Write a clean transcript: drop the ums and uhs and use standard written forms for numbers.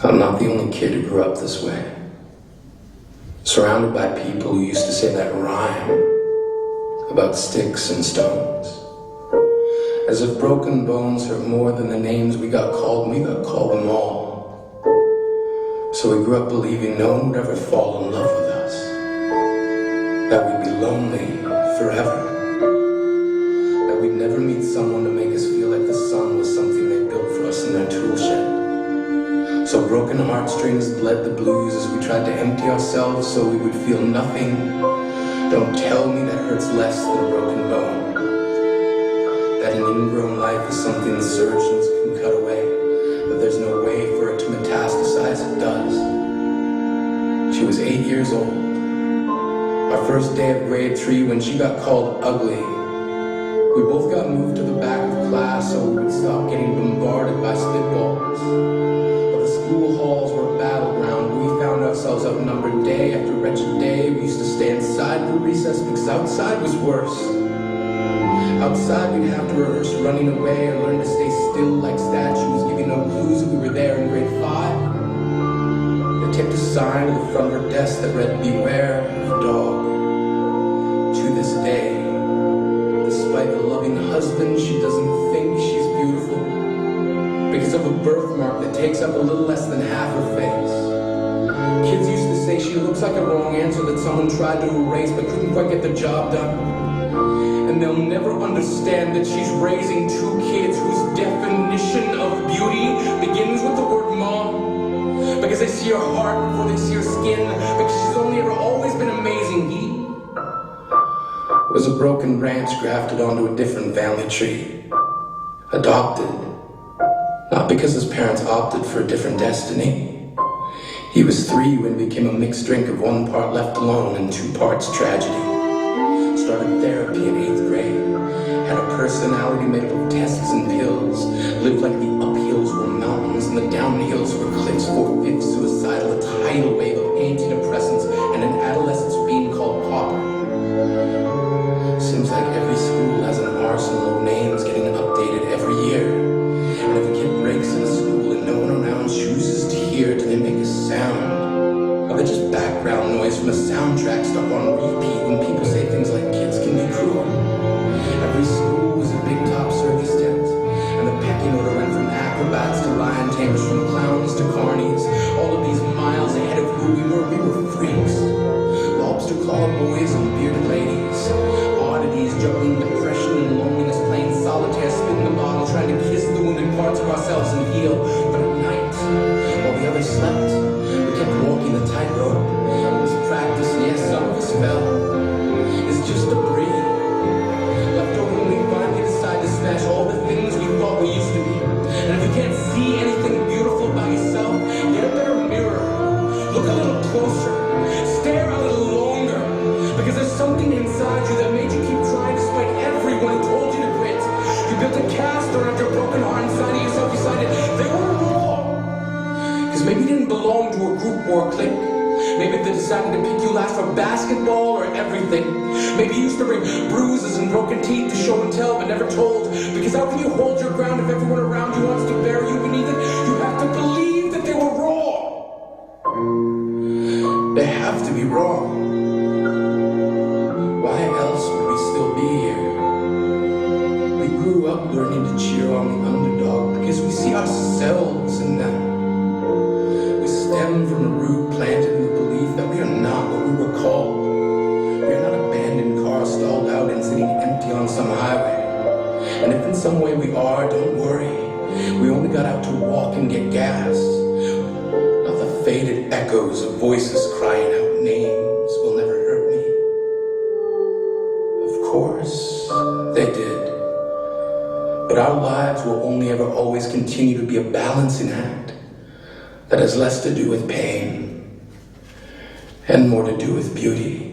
I'm not the only kid who grew up this way. Surrounded by people who used to say that rhyme about sticks and stones. As if broken bones hurt more than the names we got called, and we got called them all. So we grew up believing no one would ever fall in love with us, that we'd be lonely forever, that we'd never meet someone to make us feel like the sun was something they built for us in their tool shed. So broken heartstrings bled the blues as we tried to empty ourselves so we would feel nothing. Don't tell me that hurts less than a broken bone. That an ingrown life is something the surgeons can cut away, but there's no way for it to metastasize. It does. She was 8 years old. Our first day of grade 3 when she got called ugly. We both got moved to the back of class so we would stop getting bombarded by spitballs. School halls were a battleground. We found ourselves outnumbered day after wretched day. We used to stay inside for recess because outside was worse. Outside we'd have to rehearse running away or learn to stay still like statues, giving no clues that we were there in grade 5. They taped a sign to the front of her desk that read, "Beware of dog." To this day, despite a loving husband, she doesn't think she's beautiful. Because of a birthmark that takes up a little less than half her face. Kids used to say she looks like a wrong answer that someone tried to erase but couldn't quite get the job done. And they'll never understand that she's raising 2 kids whose definition of beauty begins with the word mom. Because they see her heart before they see her skin. Because she's only ever always been amazing. He was a broken branch grafted onto a different family tree. Adopted. Not because his parents opted for a different destiny. He was 3 when he became a mixed drink of 1 part left alone and 2 parts tragedy. Started therapy in 8th grade. Had a personality made up of tests and pills. Lived like the uphills were mountains and the downhills were cliffs. 4/5 suicidal, a tidal wave of antidepressants and an adolescence being called pauper. Seems like every school has an arsenal of names getting updated every year. And if a kid breaks in a school and no one around chooses to hear, do they make a sound? Or they just background noise from a soundtrack stuck on repeat when people say things like kids can be cruel? Every school was a big top circus tent, and the pecking order went from acrobats to lion tamers, from clowns to carnies. All of these miles ahead of who we were freaks. Lobster claw boys and bearded ladies. Oddities juggling depression and loneliness, playing solitaire, spinning the bottle, trying to kiss the wounded parts of ourselves and heal. But at night, while the others slept, we kept walking the tightrope. It was practice, and yes, some of us fell. It's just debris left over when we finally decide to smash all the things we thought we used to be. And if you can't see anything beautiful about yourself, get a better mirror. Look a little closer. Stare a little longer. Because there's something inside you that made you keep trying despite everyone who told you to quit. You built a cast around your broken heart inside of yourself. You decided they were wrong. Because maybe you didn't belong to a group or a clique. Maybe they decided to pick you last for basketball or everything. Maybe you used to bring bruises and broken teeth to show and tell but never told. Because how can you hold your ground if everyone around you wants to bury you beneath it? You have to believe that they were wrong. They have to be wrong. Why else would we still be here? We grew up learning to cheer on the underdog because we see ourselves in them. We stem from a root planted in the belief that we are not what we were called. We are not abandoned cars stalled out and sitting empty on some highway. And if in some way we are, don't worry. We only got out to walk and get gas. Not the faded echoes of voices crying out names will never hurt me. Of course, they did. But our lives will only ever always continue to be a balancing act that has less to do with pain and more to do with beauty.